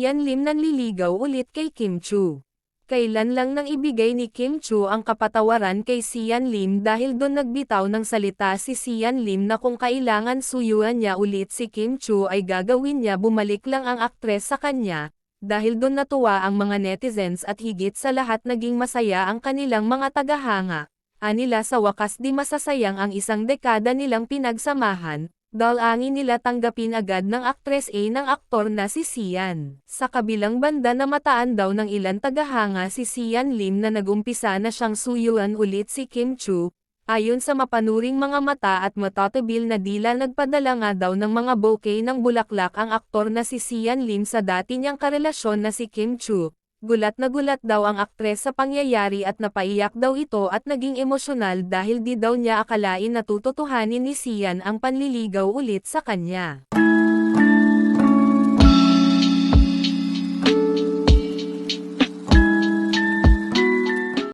Sian Lim nanliligaw ulit kay Kim Chu. Kailan lang nang ibigay ni Kim Chu ang kapatawaran kay Sian Lim dahil doon nagbitaw ng salita si Sian Lim na kung kailangan suyuan niya ulit si Kim Chu ay gagawin niya, bumalik lang ang aktres sa kanya. Dahil doon natuwa ang mga netizens at higit sa lahat naging masaya ang kanilang mga tagahanga. Anila sa wakas di masasayang ang isang dekada nilang pinagsamahan, dalangin nila tanggapin agad ng aktres A ng aktor na si Sian. Sa kabilang banda namataan daw ng ilan tagahanga si Sian Lim na nagumpisa na siyang suyuan ulit si Kim Chu. Ayon sa mapanuring mga mata at matatabil na dila, nagpadala nga daw ng mga bouquet ng bulaklak ang aktor na si Sian Lim sa dati niyang karelasyon na si Kim Chu. Gulat na gulat daw ang aktres sa pangyayari at napaiyak daw ito at naging emosyonal dahil di daw niya akalain na tututuhanin ni Sian ang panliligaw ulit sa kanya.